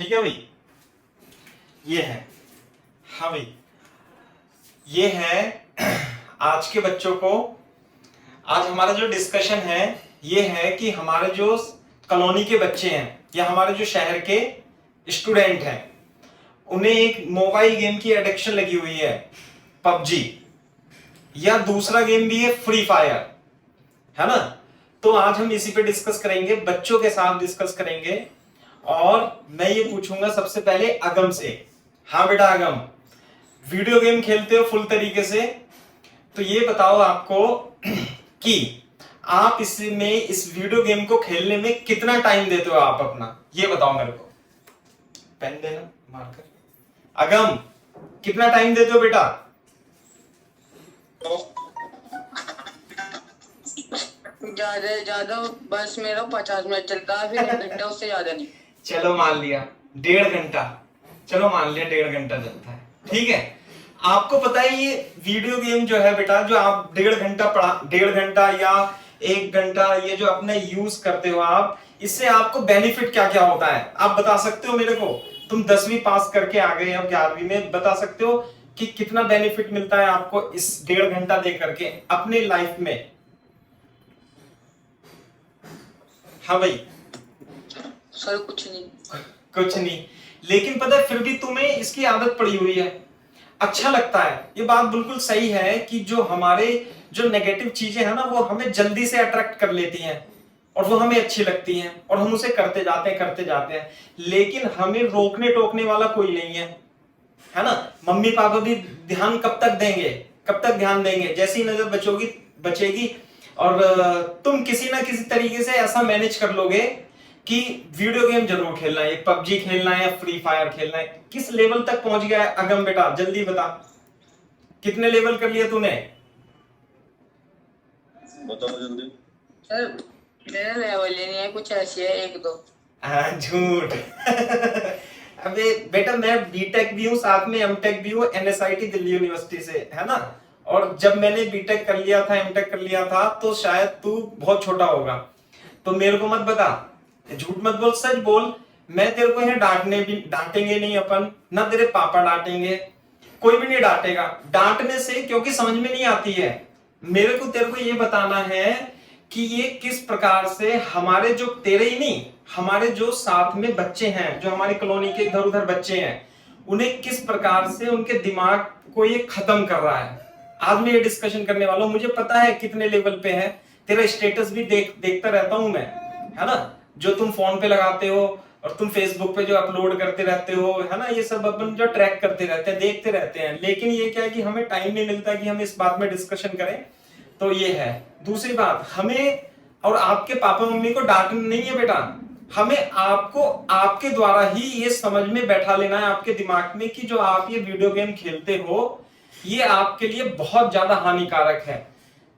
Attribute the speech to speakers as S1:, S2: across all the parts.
S1: ठीक है भाई, ये है, हाँ भाई, ये है आज के बच्चों को। आज हमारा जो डिस्कशन है ये है कि हमारे जो कॉलोनी के बच्चे हैं या हमारे जो शहर के स्टूडेंट हैं, उन्हें एक मोबाइल गेम की एडिक्शन लगी हुई है, पबजी, या दूसरा गेम भी है फ्री फायर, है ना। तो आज हम इसी पे डिस्कस करेंगे, बच्चों के साथ डिस्कस करेंगे। और मैं ये पूछूंगा सबसे पहले अगम से। हाँ बेटा अगम, वीडियो गेम खेलते हो फुल तरीके से, तो ये बताओ आपको कि आप इसमें इस वीडियो गेम को खेलने में कितना टाइम देते हो आप अपना, ये बताओ मेरे को। पेन देना मार्कर। अगम, कितना टाइम देते हो बेटा?
S2: ज्यादा ज्यादा बस मेरा 50 मिनट चलता है, फिर 1 घंटा, उससे ज्यादा नहीं।
S1: चलो मान लिया 1.5 घंटा, चलो मान लिया 1.5 घंटा चलता है, ठीक है। आपको पता है ये वीडियो गेम जो है बेटा, जो आप 1.5 घंटा पढ़ा, 1.5 घंटा या 1 घंटा ये जो अपना यूज करते हो आप, इससे आपको बेनिफिट क्या क्या होता है आप बता सकते हो मेरे को? तुम 10वीं पास करके आ गए, अब 11वीं में बता सकते हो कि कितना बेनिफिट मिलता है आपको इस 1.5 घंटा दे करके अपने लाइफ में? हाँ भाई
S2: सर कुछ नहीं,
S1: कुछ नहीं, लेकिन पता है फिर भी तुम्हें इसकी आदत पड़ी हुई है, अच्छा लगता है। ये बात बिल्कुल सही है कि जो हमारे जो नेगेटिव चीजें हैं ना, वो हमें जल्दी से अट्रैक्ट कर लेती हैं और वो हमें अच्छी लगती हैं और हम उसे करते जाते हैं, लेकिन हमें रोकने टोकने वाला कोई नहीं है ना। मम्मी पापा भी ध्यान कब तक देंगे, कब तक ध्यान देंगे? जैसी नजर बचेगी और तुम किसी ना किसी तरीके से ऐसा मैनेज कर लोगे कि वीडियो गेम जरूर खेलना है, पबजी खेलना है या फ्री फायर खेलना है। किस लेवल तक पहुंच गया है अगम बेटा, जल्दी बता, कितने लेवल कर लिया तूने?
S3: बताओ जल्दी।
S2: सर मेरा लेवल ही नहीं है, कुछ ऐसी है 1-2।
S1: हाँ झूठ अबे बेटा मैं बीटेक भी हूँ, साथ में एमटेक भी हूँ, एनएसआईटी दिल्ली यूनिवर्सिटी से, है ना। और जब मैंने बीटेक कर लिया था, एमटेक कर लिया था, तो शायद तू बहुत छोटा होगा, तो मेरे को मत बता, झूठ मत बोल, सच बोल। मैं तेरे को यहाँ डांटेंगे नहीं अपन, ना तेरे पापा डांटेंगे, कोई भी नहीं डांटेगा डांटने से, क्योंकि समझ में नहीं आती है। मेरे को तेरे को ये बताना है कि ये किस प्रकार से हमारे जो तेरे ही नहीं, हमारे जो साथ में बच्चे हैं, जो हमारी कॉलोनी के इधर उधर बच्चे हैं, उन्हें किस प्रकार से उनके दिमाग को ये खत्म कर रहा है। आज मैं ये डिस्कशन करने वाला हूं। मुझे पता है कितने लेवल पे है, तेरा स्टेटस भी देखता रहता हूं मैं, है ना, जो तुम फोन पे लगाते हो और तुम फेसबुक पे जो अपलोड करते रहते हो, है ना, ये सब अपन जो ट्रैक करते रहते हैं, देखते रहते हैं। लेकिन ये क्या है कि हमें टाइम नहीं मिलता कि हम इस बात में डिस्कशन करें, तो ये है। दूसरी बात, हमें और आपके पापा मम्मी को डांटना नहीं है बेटा, हमें आपको आपके द्वारा ही ये समझ में बैठा लेना है आपके दिमाग में कि जो आप ये वीडियो गेम खेलते हो, ये आपके लिए बहुत ज्यादा हानिकारक है।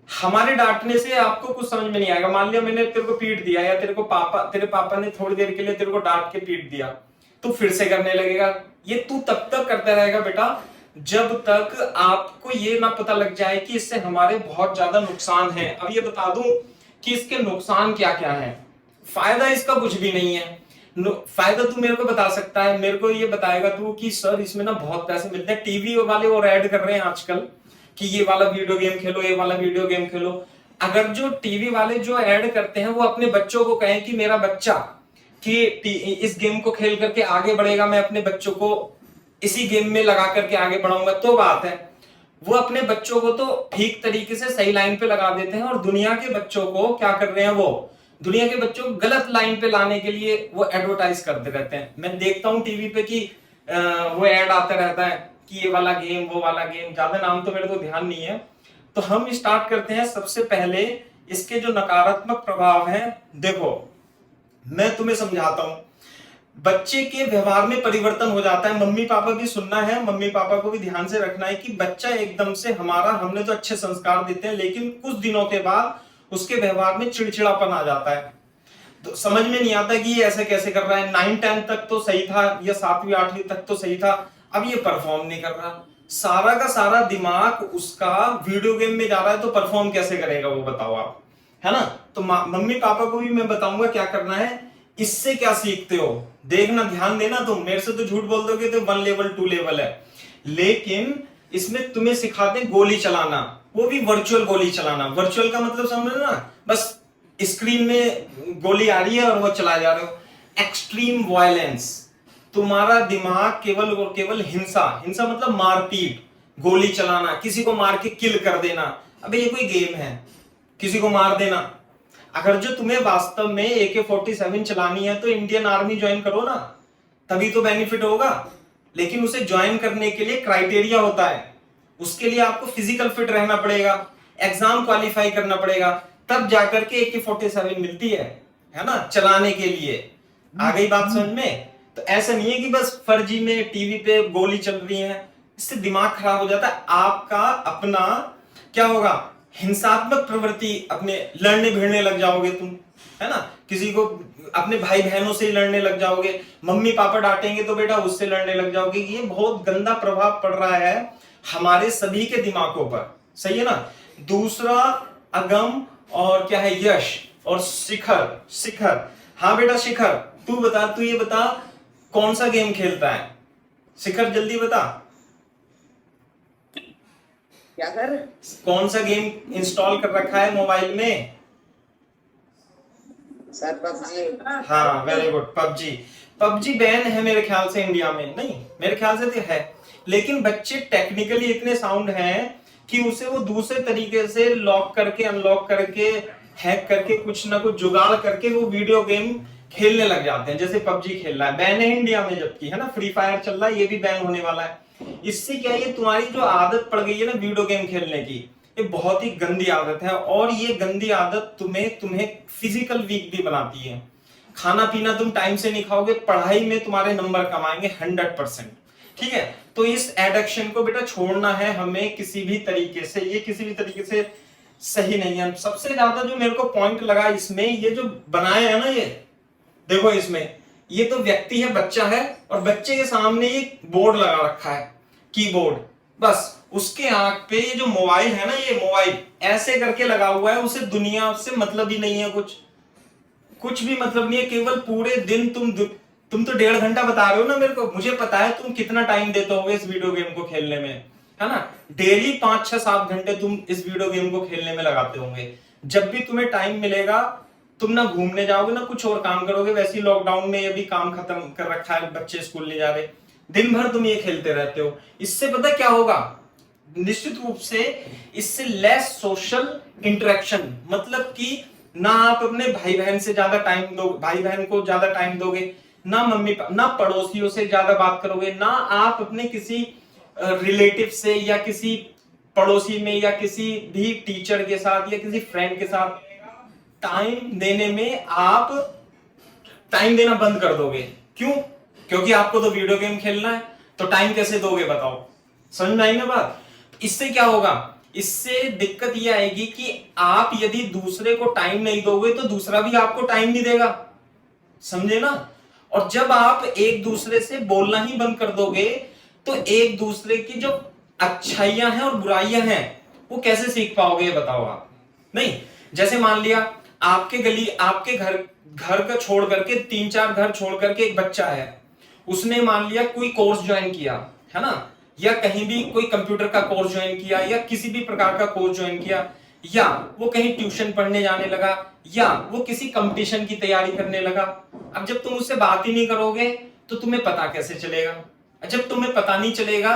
S1: हमारे डांटने से आपको कुछ समझ में नहीं आएगा। मान लिया मैंने तेरे को पीट दिया, या तेरे पापा ने थोड़ी देर के लिए तेरे को डांट के पीट दिया, तू फिर से करने लगेगा। ये तू तब तक करता रहेगा बेटा जब तक आपको ये ना पता लग जाए कि इससे हमारे बहुत ज्यादा नुकसान है। अब ये बता दूं कि इसके नुकसान क्या क्या है, फायदा इसका कुछ भी नहीं है। फायदा तू मेरे को बता सकता है, मेरे को ये बताएगा तू कि सर इसमें ना बहुत पैसे मिलते हैं, टीवी वाले और ऐड कर रहे हैं आजकल कि ये वाला वीडियो गेम खेलो, ये वाला वीडियो गेम खेलो। अगर जो टीवी वाले जो ऐड करते हैं वो अपने बच्चों को कहें कि मेरा बच्चा कि इस गेम को खेल करके आगे बढ़ेगा, मैं अपने बच्चों को इसी गेम में लगा करके आगे बढ़ाऊंगा, तो बात है। वो अपने बच्चों को तो ठीक तरीके से सही लाइन पे लगा देते हैं, और दुनिया के बच्चों को क्या कर रहे हैं, वो दुनिया के बच्चों को गलत लाइन पे लाने के लिए वो एडवर्टाइज करते रहते हैं। मैं देखता हूँ टीवी पे कि वो ऐड आता रहता है कि ये वाला गेम, वो वाला गेम, ज्यादा नाम तो मेरे को ध्यान नहीं है। तो हम स्टार्ट करते हैं। सबसे पहले इसके जो नकारात्मक प्रभाव हैं, देखो मैं तुम्हें समझाता हूं। बच्चे के व्यवहार में परिवर्तन हो जाता है। मम्मी पापा भी सुनना है, मम्मी पापा को भी ध्यान से रखना है कि बच्चा एकदम से हमने तो अच्छे संस्कार देते हैं, लेकिन कुछ दिनों के बाद उसके व्यवहार में चिड़चिड़ापन आ जाता है। तो समझ में नहीं आता कि ये ऐसे कैसे कर रहा है। 9-10 तक तो सही था, या 7वीं 8वीं तक तो सही था, अब ये परफॉर्म नहीं कर रहा। सारा का सारा दिमाग उसका वीडियो गेम में जा रहा है, तो परफॉर्म कैसे करेगा वो बताओ आप, है ना। तो मम्मी पापा को भी मैं बताऊंगा क्या करना है इससे क्या सीखते हो, देखना, ध्यान देना, तुम मेरे से तो झूठ बोल दोगे तो 1 लेवल 2 लेवल है, लेकिन इसमें तुम्हें सिखाते हैं गोली चलाना, वो भी वर्चुअल गोली चलाना। वर्चुअल का मतलब समझ रहे हो ना, बस स्क्रीन में गोली आ रही है और वो चला जा रहे हो। एक्सट्रीम वायलेंस, तुम्हारा दिमाग केवल और केवल हिंसा, हिंसा मतलब मारपीट, गोली चलाना, किसी को मार के किल कर देना। अबे ये कोई गेम है, किसी को मार देना? अगर जो तुम्हें वास्तव में AK-47 चलानी है तो इंडियन आर्मी ज्वाइन करो ना, तभी तो बेनिफिट होगा। लेकिन उसे ज्वाइन करने के लिए क्राइटेरिया होता है, उसके लिए आपको फिजिकल फिट रहना पड़ेगा, एग्जाम क्वालिफाई करना पड़ेगा, तब जाकर के AK-47 मिलती है ना, चलाने के लिए। आ गई बात समझ में? तो ऐसा नहीं है कि बस फर्जी में टीवी पे गोली चल रही है, इससे दिमाग खराब हो जाता है आपका। अपना क्या होगा, हिंसात्मक प्रवृत्ति, अपने लड़ने भिड़ने लग जाओगे तुम, है ना, किसी को, अपने भाई बहनों से लड़ने लग जाओगे, मम्मी पापा डांटेंगे तो बेटा उससे लड़ने लग जाओगे। ये बहुत गंदा प्रभाव पड़ रहा है हमारे सभी के दिमागों पर, सही है ना। दूसरा अगम और क्या है, यश और शिखर। शिखर, हाँ बेटा शिखर, तू बता, तू ये बता कौन सा गेम खेलता है? शिखर जल्दी बता,
S2: क्या सर?
S1: कौन सा गेम इंस्टॉल कर रखा है मोबाइल में?
S2: Sir PUBG.
S1: हाँ very good, PUBG. PUBG ban है मेरे ख्याल से इंडिया में, नहीं मेरे ख्याल से तो है, लेकिन बच्चे टेक्निकली इतने साउंड हैं कि उसे वो दूसरे तरीके से लॉक करके, अनलॉक करके, हैक करके, कुछ ना कुछ जुगाड़ करके वो वीडियो गेम खेलने लग जाते हैं। जैसे पबजी खेल रहा है, बैन है इंडिया में, जबकि है ना फ्री फायर चल रहा है, ये भी बैन होने वाला है। इससे क्या है, ये तुम्हारी जो आदत पड़ गई है ना वीडियो गेम खेलने की, ये बहुत ही गंदी आदत है, और ये गंदी आदत तुम्हें फिजिकल वीक भी बनाती है। खाना पीना तुम टाइम से नहीं खाओगे, पढ़ाई में तुम्हारे नंबर कम आएंगे 100%, ठीक है। तो इस एडिक्शन को बेटा छोड़ना है हमें किसी भी तरीके से, ये किसी भी तरीके से सही नहीं है। सबसे ज्यादा जो मेरे को पॉइंट लगा इसमें, ये जो बनाया है ना, ये देखो इसमें, ये तो व्यक्ति है, बच्चा है, और बच्चे के सामने ये बोर्ड लगा रखा है, कीबोर्ड, बस उसके आंख पे ये जो मोबाइल है ना, ये मोबाइल ऐसे करके लगा हुआ है, उसे दुनिया से मतलब ही नहीं है, कुछ भी मतलब नहीं है। केवल पूरे दिन तुम तो 1.5 घंटा बता रहे हो ना मेरे को, मुझे पता है तुम कितना टाइम देते होगे इस वीडियो गेम को खेलने में, है ना। डेली 5, 6, 7 घंटे तुम इस वीडियो गेम को खेलने में लगाते होंगे। जब भी तुम्हें टाइम मिलेगा, तुम ना घूमने जाओगे ना कुछ और काम करोगे। वैसे ही लॉकडाउन में ये भी काम खत्म कर रखा है, बच्चे स्कूल नहीं जा रहे, दिन भर तुम ये खेलते रहते हो। इससे पता क्या होगा, निश्चित रूप से इससे लेस सोशल इंटरेक्शन, मतलब कि ना आप अपने भाई बहन से ज्यादा टाइम दो, भाई बहन को ज्यादा टाइम दोगे, ना ना पड़ोसियों से ज्यादा बात करोगे, ना आप अपने किसी रिलेटिव से या किसी पड़ोसी में या किसी भी टीचर के साथ या किसी फ्रेंड के साथ टाइम देने में आप टाइम देना बंद कर दोगे। क्यों? क्योंकि आपको तो वीडियो गेम खेलना है, तो टाइम कैसे दोगे बताओ? समझ में आई ना बात? इससे क्या होगा, इससे दिक्कत यह आएगी कि आप यदि दूसरे को टाइम नहीं दोगे तो दूसरा भी आपको टाइम नहीं देगा, समझे ना। और जब आप एक दूसरे से बोलना ही बंद कर दोगे तो एक दूसरे की जो अच्छाइयां हैं और बुराइयां हैं वो कैसे सीख पाओगे, ये बताओ आप? नहीं, जैसे मान लिया आपके गली, आपके घर का छोड़ करके 3-4 घर छोड़ करके एक बच्चा है, उसने मान लिया कोई कोर्स ज्वाइन किया, है ना, या कहीं भी कोई कंप्यूटर का कोर्स ज्वाइन किया या किसी भी प्रकार का कोर्स ज्वाइन किया, या वो कहीं ट्यूशन पढ़ने जाने लगा, या वो किसी कंपटीशन की तैयारी करने लगा। अब जब तुम उससे बात ही नहीं करोगे तो तुम्हें पता कैसे चलेगा? जब तुम्हें पता नहीं चलेगा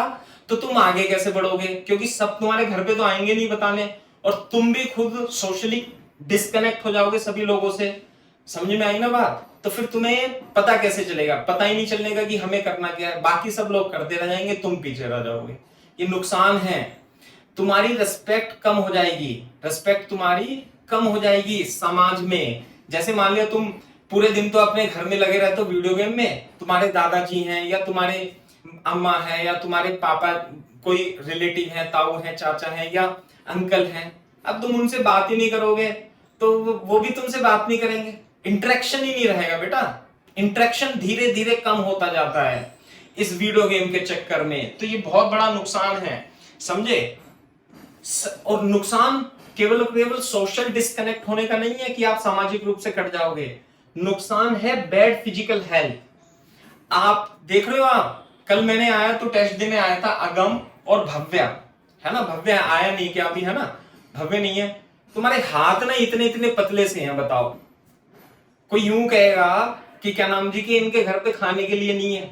S1: तो तुम आगे कैसे बढ़ोगे? क्योंकि सब तुम्हारे घर पे तो आएंगे नहीं बताने, और तुम भी खुद सोशली डिस्कनेक्ट हो जाओगे सभी लोगों से। समझ में आई ना बात? तो फिर तुम्हें पता कैसे चलेगा? पता ही नहीं चलने का कि हमें करना क्या है, बाकी सब लोग करते रह जाएंगे, तुम पीछे रह जाओगे। ये नुकसान है, तुम्हारी रिस्पेक्ट कम हो जाएगी, रिस्पेक्ट तुम्हारी कम हो जाएगी समाज में। जैसे मान लिया तुम पूरे दिन तो अपने घर में लगे रहते हो वीडियो गेम में, तुम्हारे दादाजी हैं या तुम्हारे अम्मा है या तुम्हारे पापा कोई रिलेटिव है, ताऊ है, चाचा है या अंकल हैं, अब तुम उनसे बात ही नहीं करोगे तो वो भी तुमसे बात नहीं करेंगे, इंटरेक्शन ही नहीं रहेगा बेटा। इंटरेक्शन धीरे धीरे कम होता जाता है इस वीडियो गेम के चक्कर में, तो ये बहुत बड़ा नुकसान है, समझे। और नुकसान केवल सोशल डिस्कनेक्ट होने का नहीं है कि आप सामाजिक रूप से कट जाओगे, नुकसान है बैड फिजिकल हेल्थ। आप देख रहे हो, आप कल मैंने आया तो टेस्ट देने आया था अगम और भव्या, है ना, भव्या आया नहीं क्या अभी, है ना, भव्य नहीं है। तुम्हारे हाथ ना इतने इतने पतले से हैं, बताओ। कोई यूं कहेगा कि क्या नाम जी, कि इनके घर पे खाने के लिए नहीं है,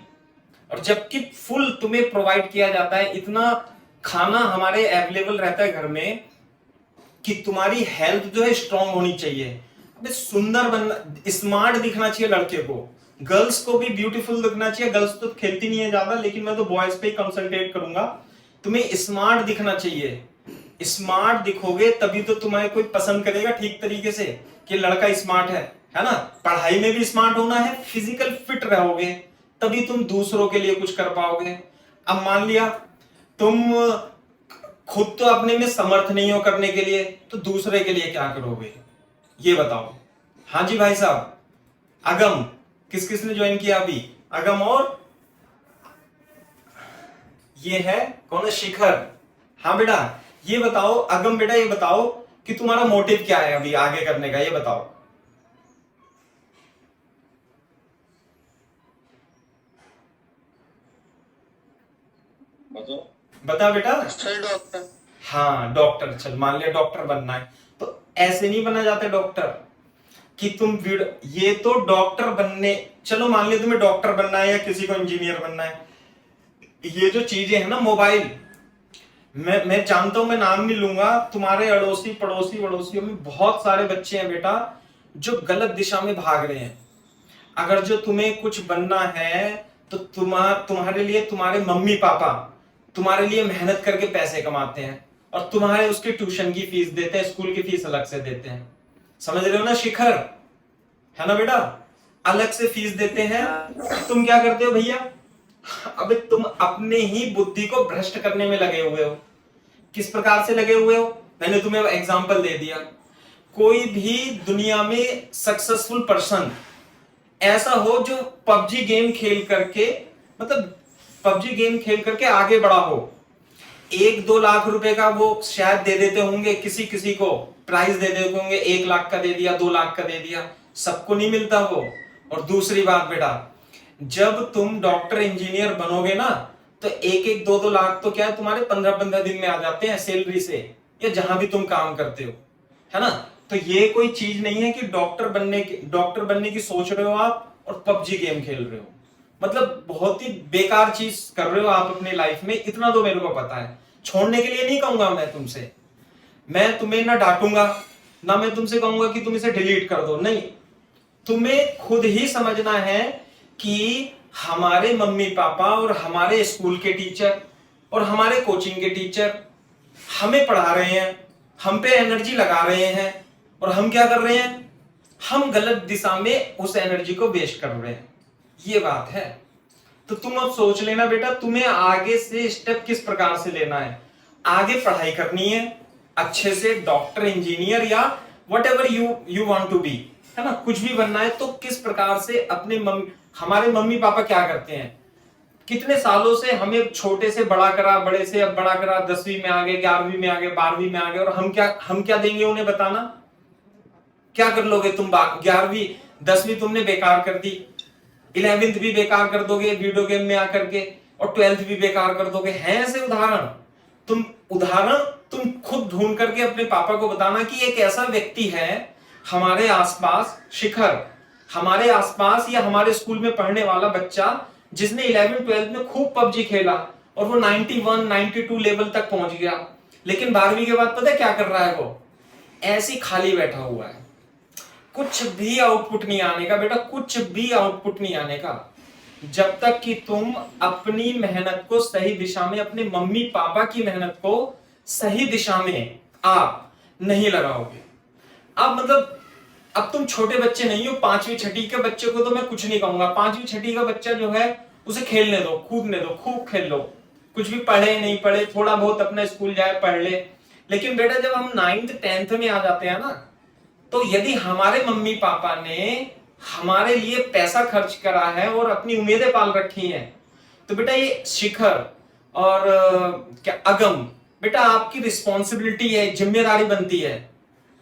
S1: और जबकि फुल तुम्हें प्रोवाइड किया जाता है, इतना खाना हमारे अवेलेबल रहता है घर में कि तुम्हारी हेल्थ जो है स्ट्रांग होनी चाहिए। अबे सुंदर बनना, स्मार्ट दिखना चाहिए लड़के को, गर्ल्स को भी ब्यूटीफुल दिखना चाहिए। गर्ल्स तो खेलती नहीं है ज्यादा, लेकिन मैं तो बॉयज पे ही कंसंट्रेट करूंगा। तुम्हें स्मार्ट दिखना चाहिए, स्मार्ट दिखोगे तभी तो तुम्हें कोई पसंद करेगा ठीक तरीके से कि लड़का स्मार्ट है ना। पढ़ाई में भी स्मार्ट होना है, फिजिकल फिट रहोगे तभी तुम दूसरों के लिए कुछ कर पाओगे। अब मान लिया तुम खुद तो अपने में समर्थ नहीं हो करने के लिए, तो दूसरे के लिए क्या करोगे, ये बताओ। हाँ जी भाई साहब, अगम किस किस ने ज्वाइन किया अभी, अगम और ये है कौन है, शिखर। हाँ बेटा ये बताओ, अगम बेटा ये बताओ कि तुम्हारा मोटिव क्या है अभी आगे करने का, ये बताओ। बता बेटा।
S2: Sir doctor.
S1: हाँ डॉक्टर, चल मान लिया डॉक्टर बनना है, तो ऐसे नहीं बना जाता डॉक्टर कि तुम ये तो डॉक्टर बनने, चलो मान लिया तुम्हें डॉक्टर बनना है या किसी को इंजीनियर बनना है, ये जो चीजें है ना मोबाइल, मैं जानता हूं, मैं नाम नहीं लूंगा, तुम्हारे अड़ोसी पड़ोसी वड़ोसियों में बहुत सारे बच्चे हैं बेटा जो गलत दिशा में भाग रहे हैं। अगर जो तुम्हें कुछ बनना है तो तुम्हारे लिए तुम्हारे मम्मी पापा तुम्हारे लिए मेहनत करके पैसे कमाते हैं, और तुम्हारे उसके ट्यूशन की फीस देते हैं, स्कूल की फीस अलग से देते हैं। समझ रहे हो ना शिखर, है ना बेटा, अलग से फीस देते हैं। तुम क्या करते हो भैया, अबे तुम अपने ही बुद्धि को भ्रष्ट करने में लगे हुए हो। किस प्रकार से लगे हुए हो, मैंने तुम्हें एग्जांपल दे दिया। कोई भी दुनिया में सक्सेसफुल पर्सन ऐसा हो जो पबजी गेम खेल करके, मतलब पबजी गेम खेल करके आगे बढ़ा हो, 1-2 लाख रुपए का वो शायद दे देते होंगे, किसी किसी को प्राइज दे देते होंगे, 1 लाख का दे दिया, 2 लाख का दे दिया, सबको नहीं मिलता वो। और दूसरी बात बेटा, जब तुम डॉक्टर इंजीनियर बनोगे ना, तो 1-1 2-2 लाख तो क्या है तुम्हारे 15-15 दिन में आ जाते हैं सैलरी से, या जहां भी तुम काम करते हो, है ना। तो ये कोई चीज नहीं है कि डॉक्टर बनने की सोच रहे हो आप और पबजी गेम खेल रहे हो, मतलब बहुत ही बेकार चीज कर रहे हो आप अपनी लाइफ में, इतना तो मेरे को पता है। छोड़ने के लिए नहीं कहूंगा मैं तुमसे, मैं तुम्हें ना डांटूंगा, ना मैं तुमसे कहूंगा कि तुम इसे डिलीट कर दो, नहीं। तुम्हें खुद ही समझना है कि हमारे मम्मी पापा और हमारे स्कूल के टीचर और हमारे कोचिंग के टीचर हमें पढ़ा रहे हैं, हम पे एनर्जी लगा रहे हैं, और हम क्या कर रहे हैं, हम गलत दिशा में उस एनर्जी को वेस्ट कर रहे हैं, ये बात है। तो तुम अब सोच लेना बेटा, तुम्हें आगे से स्टेप किस प्रकार से लेना है। आगे पढ़ाई करनी है अच्छे से, डॉक्टर इंजीनियर या whatever you want to be, है ना, कुछ भी बनना है तो किस प्रकार से अपने हमारे मम्मी पापा क्या करते हैं, कितने सालों से हमें छोटे से बड़ा करा, बड़े से अब बड़ा करा, 10वीं में आ गए, 11वीं में आ गए, 12वीं में आ गए, और हम क्या देंगे उन्हें, बताना क्या कर लोगे तुम। 11वीं 10वीं तुमने बेकार कर दी, 11वीं भी बेकार कर दोगे वीडियो गेम में आकर के, और 12वीं भी बेकार कर दोगे। हैं ऐसे उदाहरण, तुम खुद ढूंढ करके अपने पापा को बताना कि एक ऐसा व्यक्ति है हमारे आसपास, शिखर, हमारे आसपास या हमारे स्कूल में पढ़ने वाला बच्चा जिसने 11वीं 12वीं में खूब पबजी खेला और वो 91 92 लेवल तक पहुंच गया, लेकिन 12वीं के बाद पता है क्या कर रहा है, वो ऐसी खाली बैठा हुआ है, कुछ भी आउटपुट नहीं आने का बेटा, कुछ भी आउटपुट नहीं आने का, जब तक कि तुम अपनी मेहनत को सही दिशा में, अपने मम्मी पापा की मेहनत को सही दिशा में आप नहीं लगाओगे। अब मतलब अब तुम छोटे बच्चे नहीं हो, 5वीं 6वीं के बच्चे को तो मैं कुछ नहीं कहूंगा, 5वीं 6वीं का बच्चा जो है उसे खेलने दो, कूदने दो, खूब खेल लो, कुछ भी पढ़े नहीं पढ़े, थोड़ा बहुत अपना स्कूल जाए पढ़ ले। लेकिन बेटा जब हम 9th 10th में आ जाते हैं ना, तो यदि हमारे मम्मी पापा ने हमारे लिए पैसा खर्च करा है और अपनी उम्मीदें पाल रखी हैं, तो बेटा ये शिखर और क्या अगम, बेटा आपकी रिस्पॉन्सिबिलिटी है, जिम्मेदारी बनती है,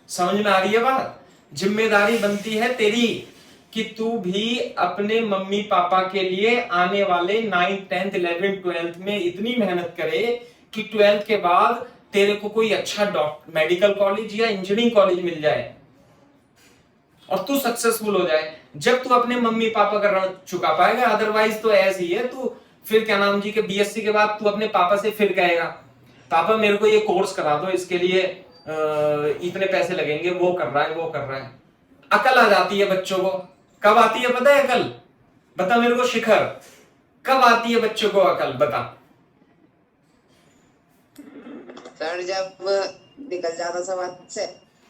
S1: समझ में आ रही है बात, जिम्मेदारी बनती है तेरी कि तू भी अपने मम्मी पापा के लिए आने वाले 9th 10th 11th 12th में इतनी मेहनत करे कि 12th के बाद तेरे को कोई अच्छा मेडिकल कॉलेज या इंजीनियरिंग कॉलेज मिल जाए और तू सक्सेसफुल हो जाए, जब तू अपने मम्मी पापा का ऋण चुका पाएगा। अदरवाइज तो ऐसे ही है, तू फिर क्या नाम जी के बीएससी के बाद तू अपने पापा से फिर कहेगा पापा मेरे को ये कोर्स करा दो, इसके लिए इतने पैसे लगेंगे, वो कर रहा है वो कर रहा है। अकल आ जाती है बच्चों को, कब आती है पता है अकल? बता मेरे को शिखर, कब आती है बच्चों को अकल बता?
S2: सर जब निकल जाता सब हाथ से।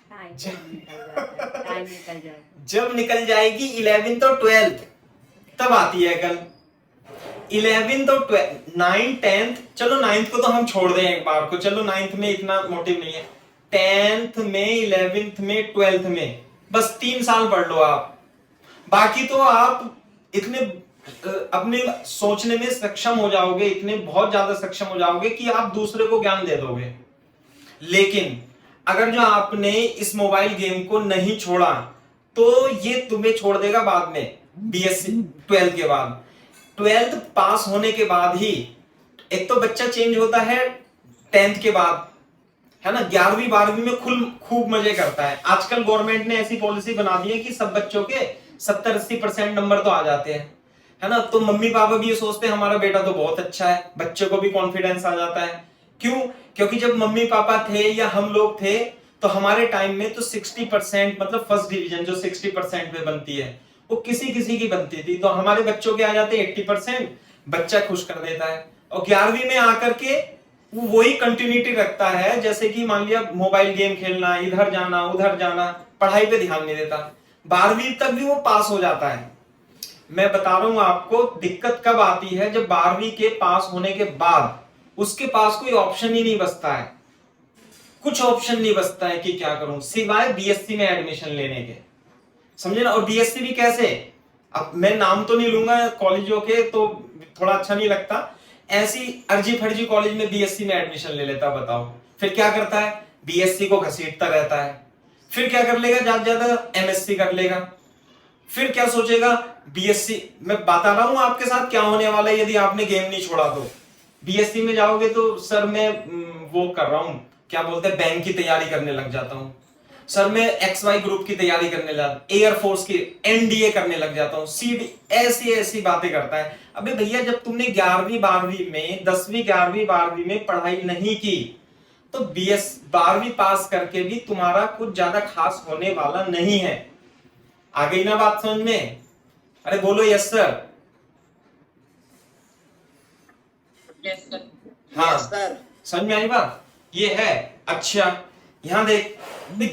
S3: टाइम निकल जाए।
S1: जब निकल जाएगी 11th और 12th तब आती है अकल। 11th और 9th 10th, चलो 9th को तो हम छोड़ दें एक बार को, चलो 9th में इतना मोटिव नहीं है। 10th में 11th में 12th में बस 3 साल पढ़ लो आप, बाकी तो आप इतने अपने सोचने में सक्षम हो जाओगे, इतने बहुत ज्यादा सक्षम हो जाओगे कि आप दूसरे को ज्ञान दे दोगे। लेकिन अगर जो आपने इस मोबाइल गेम को नहीं छोड़ा तो ये तुम्हें छोड़ देगा बाद में, बीएससी 12th के बाद। 12th पास होने के बाद ही एक तो बच्चा चेंज होता है 10th के बाद, है ना। 11वीं 12वीं में खूब मजे करता है। आजकल गवर्नमेंट ने ऐसी पॉलिसी बना दी है कि सब बच्चों के 70-80% नंबर तो आ जाते हैं, है ना। तो मम्मी पापा भी ये सोचते हैं हमारा बेटा तो बहुत अच्छा है, बच्चों को भी कॉन्फिडेंस आ जाता है। क्यों? क्योंकि जब मम्मी पापा थे या हम लोग थे तो हमारे टाइम में तो 60% मतलब फर्स्ट डिवीजन जो 60% में बनती है वो किसी किसी की बनती थी, तो हमारे बच्चों के आ जाते 80%, बच्चा खुश कर देता है। और 11वीं में आकर के वो वही कंटिन्यूटी रखता है, जैसे कि मान लिया मोबाइल गेम खेलना, इधर जाना उधर जाना, पढ़ाई पे ध्यान नहीं देता। 12वीं तक भी वो पास हो जाता है। मैं बता रहा हूं आपको दिक्कत कब आती है, जब 12वीं के पास होने के बाद उसके पास कोई ऑप्शन ही नहीं बचता है, कुछ ऑप्शन नहीं बचता है कि क्या करूं सिवाय बीएससी में एडमिशन लेने के, समझे ना। और बीएससी भी कैसे, अब मैं नाम तो नहीं लूंगा कॉलेजों के, तो थोड़ा अच्छा नहीं लगता, ऐसी अर्जी फर्जी कॉलेज में बीएससी में एडमिशन ले लेता। बताओ फिर क्या करता है, बीएससी को घसीटता रहता है। फिर क्या कर लेगा, ज्यादा ज्यादा एमएससी कर लेगा। फिर क्या सोचेगा, बीएससी, मैं बता रहा हूं आपके साथ क्या होने वाला है यदि आपने गेम नहीं छोड़ा तो। बीएससी में जाओगे तो सर मैं वो कर रहा हूं, क्या बोलते हैं, बैंक की तैयारी करने लग जाता हूं, सर मैं XY ग्रुप की तैयारी करने लगा, एयरफोर्स की एनडीए करने लग जाता हूं, सीडी, ऐसी ऐसी बातें करता है। अबे भैया जब तुमने 11वीं 12वीं में 10वीं 11वीं 12वीं में पढ़ाई नहीं की तो 12वीं पास करके भी तुम्हारा कुछ ज्यादा खास होने वाला नहीं है। आ गई ना बात समझ में? अरे बोलो यस सर।
S2: Yes sir.
S1: हाँ
S2: सर
S1: समझ में आई बात? ये है। अच्छा यहां देख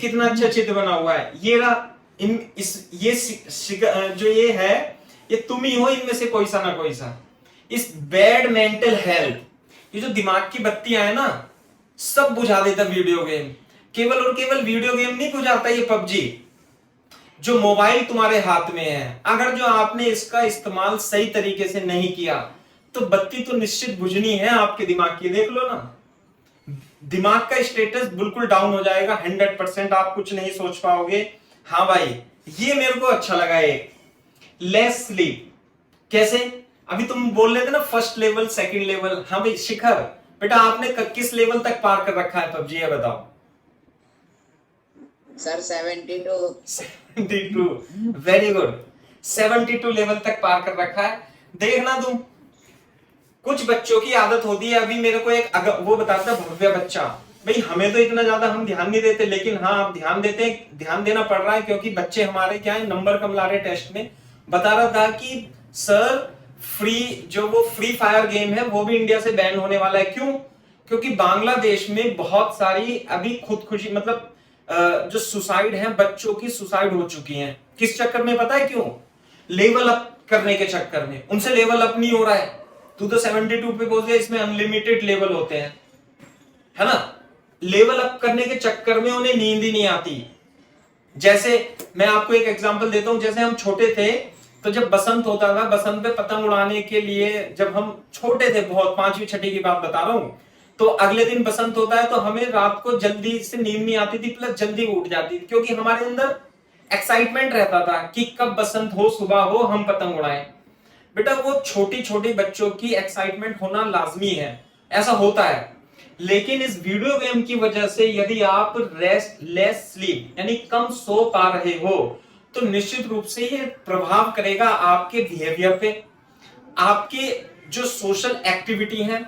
S1: कितना अच्छा चित्र बना हुआ है। ये जो ये है ये तुम ही हो, इनमें से कोई सा ना कोई सा। इस बैड मेंटल हेल्थ, ये जो दिमाग की बत्तियां है ना, सब बुझा देता वीडियो गेम। केवल और केवल वीडियो गेम नहीं बुझाता, ये पबजी जो मोबाइल तुम्हारे हाथ में है, अगर जो आपने इसका इस्तेमाल सही तरीके से नहीं किया तो बत्ती तो निश्चित बुझनी है आपके दिमाग की। देख लो ना, दिमाग का स्टेटस बिल्कुल डाउन हो जाएगा, 100%। आप कुछ नहीं सोच पाओगे। हाँ भाई ये मेरे को अच्छा लगा, एक लेस स्लीप। कैसे? अभी तुम बोल रहे थे ना फर्स्ट लेवल सेकंड लेवल। हाँ भाई शिखर बेटा आपने किस लेवल तक पार कर रखा है पबजी, ये बताओ।
S2: सर
S1: 72। वेरी गुड, 72 लेवल तक पार कर रखा है। देखना तुम, कुछ बच्चों की आदत होती है। अभी मेरे को एक वो बताता भव्य बच्चा, भाई हमें तो इतना ज्यादा हम ध्यान नहीं देते, लेकिन हाँ आप ध्यान देते, ध्यान देना पड़ रहा है क्योंकि बच्चे हमारे क्या है, नंबर कम ला रहे टेस्ट में। बता रहा था कि सर वो फ्री फायर गेम है वो भी इंडिया से बैन होने वाला है। क्यों? क्योंकि बांग्लादेश में बहुत सारी अभी खुदकुशी मतलब जो सुसाइड है, बच्चों की सुसाइड हो चुकी हैं। किस चक्कर में पता है क्यों? लेवल अप करने के चक्कर में। उनसे लेवल अप नहीं हो रहा है। तू तो 72 पे पहुंच गया, इसमें अनलिमिटेड लेवल होते हैं, है ना। लेवल अप करने के चक्कर में उन्हें नींद ही नहीं आती। जैसे मैं आपको एक एग्जांपल देता हूं, जैसे हम छोटे थे तो जब बसंत होता था, बसंत पे पतंग उड़ाने के लिए जब हम छोटे थे, बहुत 5वीं 6ठी की बात बता रहा हूं, तो अगले दिन बसंत होता है तो हमें रात को जल्दी से नींद नहीं आती थी, प्लस जल्दी उठ जाती थी, क्योंकि हमारे अंदर एक्साइटमेंट रहता था कि कब बसंत हो, सुबह हो, हम पतंग उड़ाएं। बेटा वो छोटी छोटी बच्चों की एक्साइटमेंट होना लाजमी है, ऐसा होता है। लेकिन इस वीडियो गेम की वजह से यदि आप रेस्ट लेस स्लीप यानी कम सो पा रहे हो तो निश्चित रूप से ये प्रभाव करेगा आपके बिहेवियर पे, आपके जो सोशल एक्टिविटी है,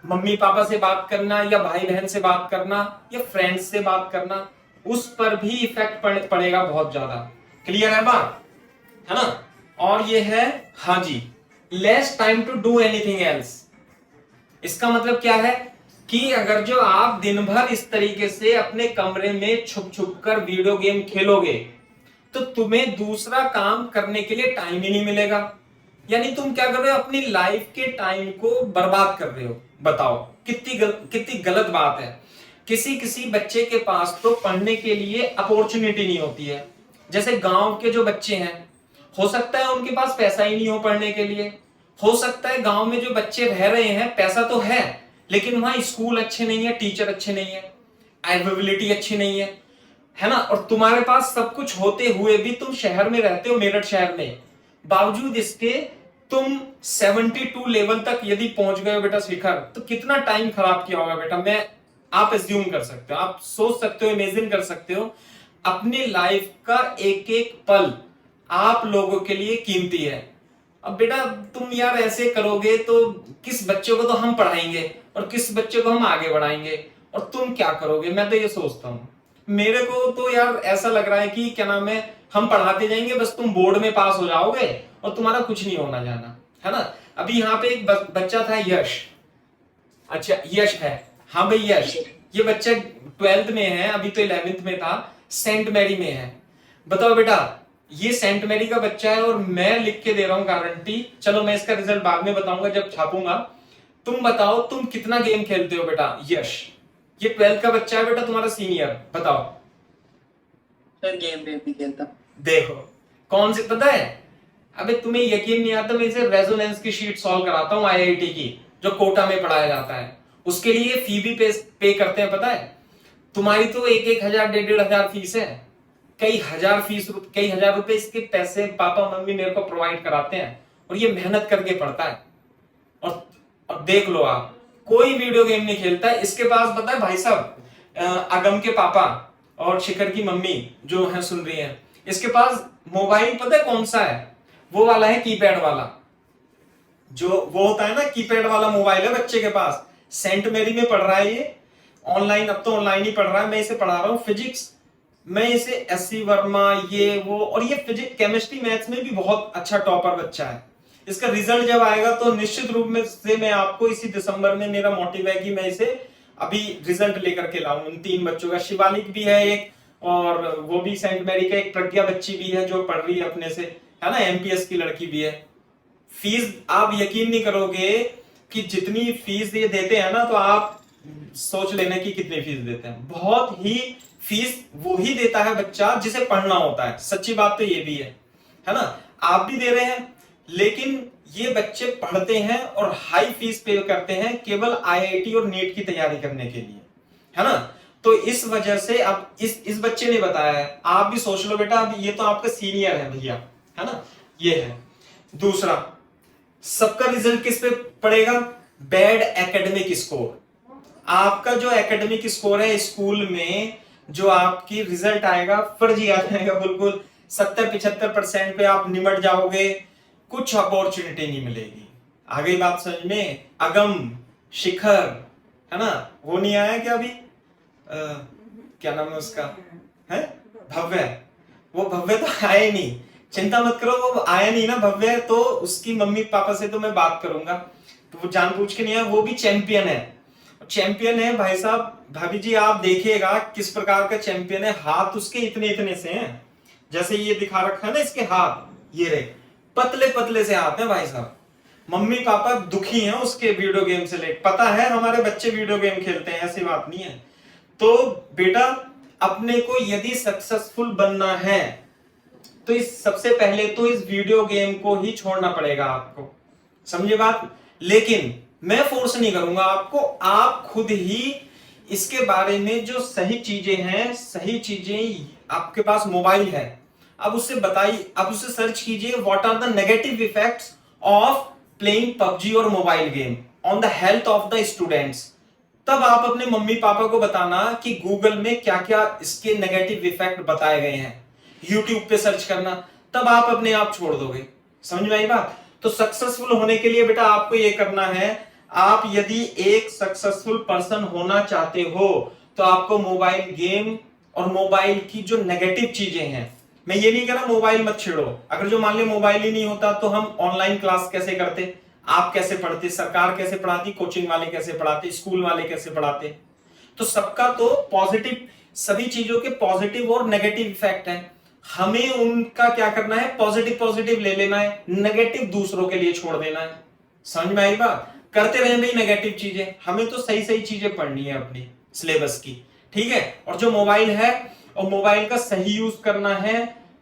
S1: मम्मी पापा से बात करना या भाई बहन से बात करना या फ्रेंड्स से बात करना, उस पर भी इफेक्ट पड़ेगा बहुत ज्यादा। क्लियर है बात, है ना। और ये है, हाँ जी, less time to do anything else. इसका मतलब क्या है कि अगर जो आप दिन भर इस तरीके से अपने कमरे में छुप छुप कर वीडियो गेम खेलोगे तो तुम्हें दूसरा काम करने के लिए टाइम ही नहीं मिलेगा। यानी तुम क्या कर रहे हो, अपनी लाइफ के टाइम को बर्बाद कर रहे हो। बताओ कितनी गलत बात है। किसी किसी बच्चे के पास तो पढ़ने के लिए अपॉर्चुनिटी नहीं होती है। जैसे गांव के जो बच्चे हैं, हो सकता है उनके पास पैसा ही नहीं हो पढ़ने के लिए। हो सकता है गांव में जो बच्चे रह रहे हैं पैसा तो है लेकिन वहां स्कूल अच्छे नहीं है, टीचर अच्छे नहीं है, अवेलेबिलिटी अच्छी नहीं है ना। और तुम्हारे पास सब कुछ होते हुए भी तुम शहर में रहते हो, मेरठ शहर में, बावजूद इसके तुम 72 लेवल तक यदि पहुंच गए हो बेटा शिखर, तो कितना टाइम खराब किया होगा बेटा। आप एज्यूम कर सकते हो, आप सोच सकते हो, इमेजिन कर सकते हो। अपनी लाइफ का एक एक पल आप लोगों के लिए कीमती है। अब बेटा तुम यार ऐसे करोगे तो किस बच्चे को तो हम पढ़ाएंगे और किस बच्चे को हम आगे बढ़ाएंगे, और तुम क्या करोगे। मैं तो ये सोचता हूं, मेरे को तो यार ऐसा लग रहा है कि क्या नाम है, हम पढ़ाते जाएंगे, बस तुम बोर्ड में पास हो जाओगे और तुम्हारा कुछ नहीं होना जाना, है ना। अभी यहाँ पे एक बच्चा था, यश। अच्छा यश है, हाँ भाई यश, ये बच्चा 12th में है, अभी तो 11th में था, सेंट मैरी में है। बताओ बेटा, ये सेंट मैरी का बच्चा है और मैं लिख के दे रहा हूं गारंटी। चलो मैं इसका रिजल्ट बाद में बताऊंगा जब छापूंगा। तुम बताओ तुम कितना गेम खेलते हो बेटा यश। ये 12th का बच्चा है बेटा, तुम्हारा सीनियर। बताओ
S2: सर गेम पे भी खेलता।
S1: देखो कौन सी, पता है, अबे तुम्हें यकीन नहीं आता, मैं इसे रेजोनेंस की शीट सॉल्व कराता हूँ आईआईटी की, जो कोटा में पढ़ाया जाता है। उसके लिए फी भी पे करते हैं, पता है। तुम्हारी तो 1,000 1,500 फीस है, कई हजार रुपए इसके पैसे पापा मम्मी मेरे को प्रोवाइड कराते हैं, और ये मेहनत करके पढ़ता है। और देख लो आप, कोई वीडियो गेम नहीं खेलता है इसके पास। पता है भाई साहब, अगम के पापा और शिखर की मम्मी जो है सुन रही हैं, इसके पास मोबाइल पता है कौन सा है, वो वाला है कीपैड वाला, जो वो होता है ना कीपैड वाला मोबाइल है बच्चे के पास। सेंट मैरी में पढ़ रहा है ये, ऑनलाइन, अब तो ऑनलाइन ही पढ़ रहा है। मैं इसे पढ़ा रहा हूँ फिजिक्स, मैं इसे एससी वर्मा ये वो, और ये फिजिक्स केमिस्ट्री मैथ्स में भी बहुत अच्छा टॉपर बच्चा है। इसका रिजल्ट जब आएगा तो निश्चित रूप में से मैं आपको इसी दिसंबर में, मेरा मोटिव है कि मैं इसे अभी रिजल्ट लेकर के लाऊं। इन 3 बच्चों का, शिवालिक भी है एक, और वो भी सेंट मैरी का, एक प्रज्ञा बच्ची भी है जो पढ़ रही है अपने से, है ना, एमपीएस की लड़की भी है। फीस आप यकीन नहीं करोगे कि जितनी फीस ये देते हैं ना, तो आप सोच लेना कि कितनी फीस देते हैं। बहुत ही फीस वो ही देता है बच्चा जिसे पढ़ना होता है, सच्ची बात तो ये भी है ना। आप भी दे रहे हैं, लेकिन ये बच्चे पढ़ते हैं और हाई फीस पे करते हैं केवल आईआईटी और नीट की तैयारी करने के लिए, है ना। तो इस वजह से अब इस बच्चे ने बताया है, आप भी सोच लो बेटा, अब ये तो आपका सीनियर है भैया, है ना। ये है दूसरा, सबका रिजल्ट किस पे पड़ेगा, बैड एकेडमिक स्कोर। आपका जो एकेडमिक स्कोर है स्कूल में, जो आपकी रिजल्ट आएगा फर्जी आ जाएगा बिल्कुल। 70-75% पे आप निमट जाओगे, कुछ अपॉर्चुनिटी नहीं मिलेगी। आ गई बात समझ में। अगम, शिखर, है ना, वो नहीं आया क्या अभी, क्या नाम है उसका, है भव्य, वो भव्य तो आया नहीं, चिंता मत करो, वो आया नहीं ना भव्य, तो उसकी मम्मी पापा से तो मैं बात करूंगा, तो वो जानबूझ के नहीं है, वो भी चैंपियन है। चैंपियन है भाई साहब, भाभी जी आप देखिएगा किस प्रकार का चैंपियन है। हाथ उसके इतने इतने से हैं, जैसे ये दिखा रखा है ना इसके हाथ, ये रहे पतले पतले से हाथ हैं भाई साहब। मम्मी पापा दुखी हैं उसके वीडियो गेम से ले, पता है हमारे बच्चे वीडियो गेम खेलते हैं, ऐसी बात नहीं है। तो बेटा अपने को यदि सक्सेसफुल बनना है तो इस सबसे पहले तो इस वीडियो गेम को ही छोड़ना पड़ेगा आपको, समझे बात। लेकिन मैं फोर्स नहीं करूंगा आपको, आप खुद ही इसके बारे में जो सही चीजें हैं, सही चीजें, आपके पास मोबाइल है, अब उससे सर्च कीजिए what are the negative effects of playing PUBG और mobile game on the health of the students. तब आप अपने मम्मी पापा को बताना कि गूगल में क्या क्या इसके नेगेटिव इफेक्ट बताए गए हैं, यूट्यूब पे सर्च करना, तब आप अपने आप छोड़ दोगे। समझ में आई बात? तो सक्सेसफुल होने के लिए बेटा आपको ये करना है, आप यदि एक सक्सेसफुल पर्सन होना चाहते हो तो आपको मोबाइल गेम और मोबाइल की जो नेगेटिव चीजें हैं, मैं ये नहीं कह रहा मोबाइल मत छेड़ो, अगर जो मान लो मोबाइल ही नहीं होता तो हम ऑनलाइन क्लास कैसे करते, आप कैसे पढ़ते, सरकार कैसे पढ़ाती, कोचिंग वाले कैसे पढ़ाते, स्कूल वाले कैसे पढ़ाते। तो सबका तो पॉजिटिव, सभी चीजों के पॉजिटिव और नेगेटिव इफेक्ट है, हमें उनका क्या करना है, पॉजिटिव पॉजिटिव ले लेना है, नेगेटिव दूसरों के लिए छोड़ देना है। समझ में आई बात? करते रहे भाई नेगेटिव चीजें, हमें तो सही सही चीजें पढ़नी है अपनी सिलेबस की, ठीक है। और जो मोबाइल है और मोबाइल का सही यूज करना है,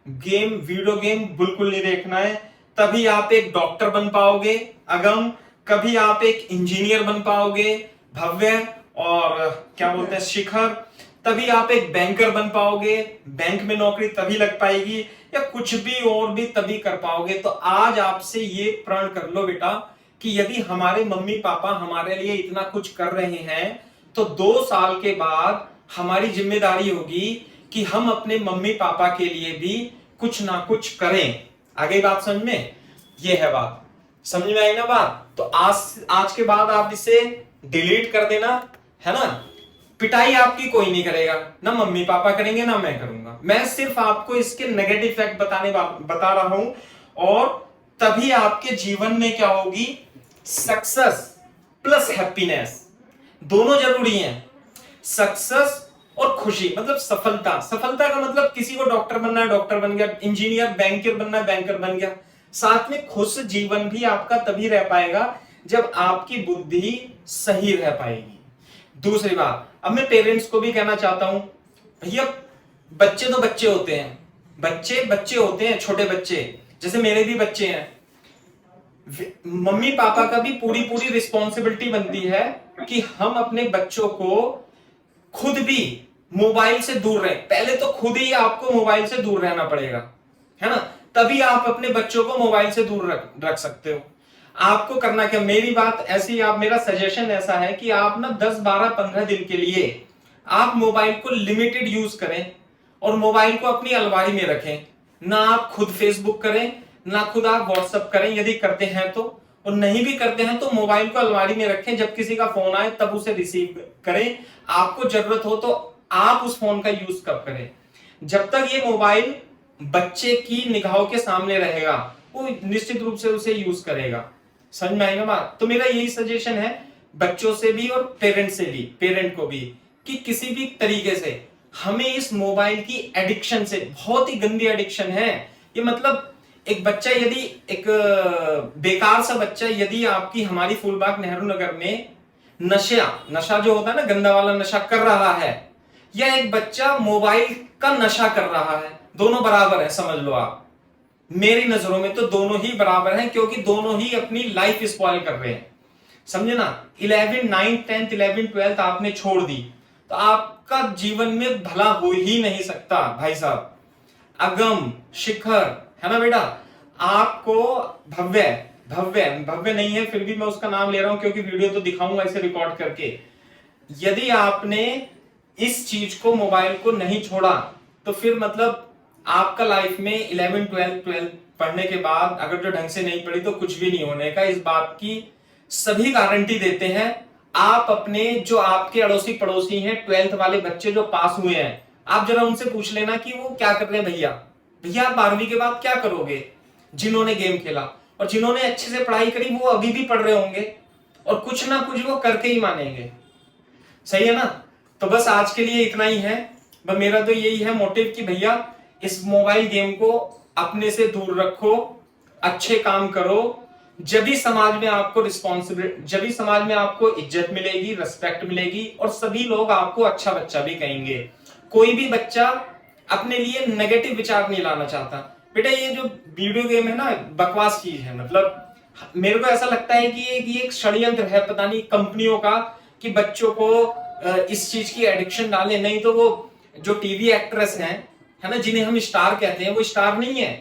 S1: गेम वीडियो गेम बिल्कुल नहीं देखना है, तभी आप एक डॉक्टर बन पाओगे अगम, कभी आप एक इंजीनियर बन पाओगे भव्य, और क्या बोलते हैं शिखर, तभी आप एक बैंकर बन पाओगे, बैंक में नौकरी तभी लग पाएगी, या कुछ भी और भी तभी कर पाओगे। तो आज आपसे ये प्रण कर लो बेटा कि यदि हमारे मम्मी पापा हमारे लिए इतना कुछ कर रहे हैं तो 2 साल के बाद हमारी जिम्मेदारी होगी कि हम अपने मम्मी पापा के लिए भी कुछ ना कुछ करें। आगे बात समझ में? ये है बात, समझ में आई ना बात? तो आज के बाद आप इसे डिलीट कर देना, है ना। पिटाई आपकी कोई नहीं करेगा, ना मम्मी पापा करेंगे ना मैं करूंगा, मैं सिर्फ आपको इसके नेगेटिव इफेक्ट बता रहा हूं। और तभी आपके जीवन में क्या होगी, सक्सेस प्लस हैप्पीनेस दोनों जरूरी हैं। सक्सेस और खुशी मतलब सफलता, सफलता का मतलब किसी को डॉक्टर बनना है डॉक्टर बन गया, इंजीनियर बैंकर बनना है बैंकर बन गया, साथ में खुश जीवन भी आपका तभी रह पाएगा जब आपकी बुद्धि सही रह पाएगी। दूसरी बात, अब मैं पेरेंट्स को भी कहना चाहता हूं, भैया बच्चे तो बच्चे होते हैं, बच्चे होते हैं, छोटे बच्चे, जैसे मेरे भी बच्चे हैं, मम्मी पापा का भी पूरी रिस्पॉन्सिबिलिटी बनती है कि हम अपने बच्चों को खुद भी मोबाइल से दूर रहे। पहले तो खुद ही आपको मोबाइल से दूर रहना पड़ेगा, है ना, तभी आप अपने बच्चों को मोबाइल से दूर रख सकते हो। आपको करना क्या, मेरी बात ऐसी, आप मेरा सजेशन ऐसा है कि आप ना 10, 12, 15 दिन के लिए आप मोबाइल को लिमिटेड यूज करें और मोबाइल को अपनी अलमारी में रखें। ना आप खुद फेसबुक करें, ना खुद आप व्हाट्सएप करें यदि करते हैं तो, और नहीं भी करते हैं तो मोबाइल को अलमारी में रखें, जब किसी का फोन आए तब उसे रिसीव करें, आपको जरूरत हो तो आप उस फोन का यूज कब करें। जब तक ये मोबाइल बच्चे की निगाहों के सामने रहेगा वो निश्चित रूप से उसे यूज करेगा। समझ में आएगा बात? तो मेरा यही सजेशन है बच्चों से भी और पेरेंट को भी, कि किसी भी तरीके से हमें इस मोबाइल की एडिक्शन से, बहुत ही गंदी एडिक्शन है ये, मतलब एक बच्चा यदि, एक बेकार सा बच्चा यदि आपकी हमारी फूलबाग नेहरू नगर में नशा जो होता है ना, गंदा वाला नशा कर रहा है, या एक बच्चा मोबाइल का नशा कर रहा है, दोनों बराबर है, समझ लो आप। मेरी नजरों में तो दोनों ही बराबर हैं, क्योंकि दोनों ही अपनी लाइफ स्पॉइल कर रहे हैं, समझे ना। 11, 9, 10, 11, 12 आपने छोड़ दी तो आपका जीवन में भला हो ही नहीं सकता भाई साहब। अगम, शिखर, है ना बेटा, आपको भव्य नहीं है फिर भी मैं उसका नाम ले रहा हूं क्योंकि वीडियो तो दिखाऊंगा इसे रिकॉर्ड करके। यदि आपने इस चीज को, मोबाइल को नहीं छोड़ा तो फिर मतलब आपका लाइफ में 11, 12 पढ़ने के बाद अगर जो ढंग से नहीं पढ़ी तो कुछ भी नहीं होने का, इस बात की सभी गारंटी देते हैं। आप अपने जो आपके अड़ोसी पड़ोसी हैं 12th वाले बच्चे जो पास हुए हैं, आप जरा उनसे पूछ लेना कि वो क्या कर रहे हैं। भैया आप 12वीं के बाद क्या करोगे? जिन्होंने गेम खेला और जिन्होंने अच्छे से पढ़ाई करी वो अभी भी पढ़ रहे होंगे और कुछ ना कुछ वो करके ही मानेंगे, सही है ना। तो बस आज के लिए इतना ही है, मेरा तो यही है मोटिव कि भैया इस मोबाइल गेम को अपने से दूर रखो, अच्छे काम करो, जब भी समाज में आपको रिस्पॉन्सिबिलिटी, जब भी समाज में आपको इज्जत मिलेगी, रिस्पेक्ट मिलेगी और सभी लोग आपको अच्छा बच्चा भी कहेंगे। कोई भी बच्चा अपने लिए नेगेटिव विचार नहीं लाना चाहता। बेटा ये जो वीडियो गेम है ना, बकवास चीज है, मतलब मेरे को ऐसा लगता है कि ये एक षड्यंत्र है पता नहीं कंपनियों का, कि बच्चों को इस चीज की एडिक्शन डाले। नहीं तो वो जो टीवी एक्ट्रेस हैं है ना, जिन्हें हम स्टार कहते हैं, वो स्टार नहीं है।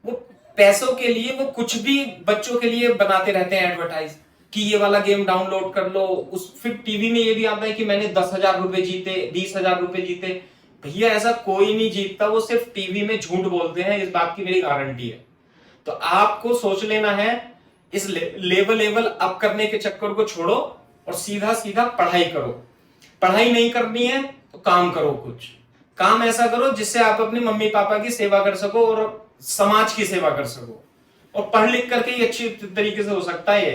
S1: वो पैसों के लिए वो कुछ भी बच्चों के लिए बनाते रहते हैं एडवर्टाइज, कि ये वाला गेम डाउनलोड कर लो। उस फिर टीवी में ये भी आता है कि मैंने 10,000 रुपए जीते, 20,000 रुपए जीते। भैया ऐसा कोई नहीं जीतता, वो सिर्फ टीवी में झूठ बोलते हैं, इस बात की मेरी गारंटी है। तो आपको सोच लेना है, इस लेवल अप करने के चक्कर को छोड़ो और सीधा सीधा पढ़ाई करो। पढ़ाई नहीं करनी है तो काम करो, कुछ काम ऐसा करो जिससे आप अपने मम्मी पापा की सेवा कर सको और समाज की सेवा कर सको। और पढ़ लिख करके ही अच्छी तरीके से हो सकता है।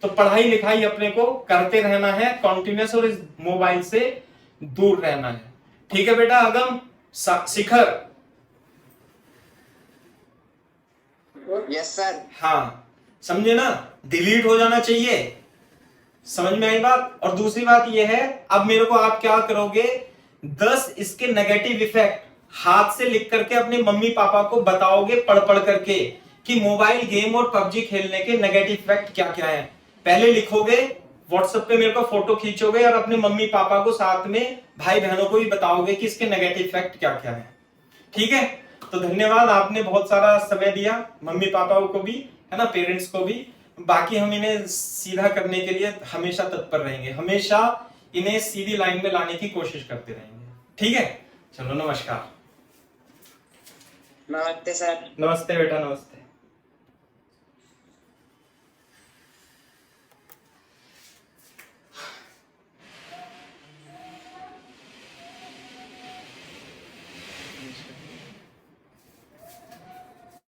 S1: तो पढ़ाई लिखाई अपने को करते रहना है कॉन्टिन्यूस, और इस मोबाइल से दूर रहना है। ठीक है बेटा अगम, शिखर?
S2: Yes sir.
S1: हाँ, समझे ना, डिलीट हो जाना चाहिए। समझ में आई बात? और दूसरी बात यह है, अब मेरे को आप क्या करोगे, 10 इसके नेगेटिव इफेक्ट हाथ से लिख करके अपने मम्मी पापा को बताओगे पढ़ पढ़ करके, कि मोबाइल गेम और पबजी खेलने के नेगेटिव इफेक्ट क्या क्या है। पहले लिखोगे, व्हाट्सएप पे मेरे को फोटो खींचोगे और अपने मम्मी पापा को साथ में भाई बहनों को भी बताओगे कि इसके नेगेटिव इफेक्ट क्या क्या है। ठीक है? तो धन्यवाद, आपने बहुत सारा समय दिया मम्मी पापाओं को भी, है ना, पेरेंट्स को भी। बाकी हम इन्हें सीधा करने के लिए हमेशा तत्पर रहेंगे, हमेशा इन्हें सीधी लाइन में लाने की कोशिश करते रहेंगे। ठीक है? चलो, नमस्कार।
S2: नमस्ते सर।
S1: नमस्ते बेटा, नमस्ते।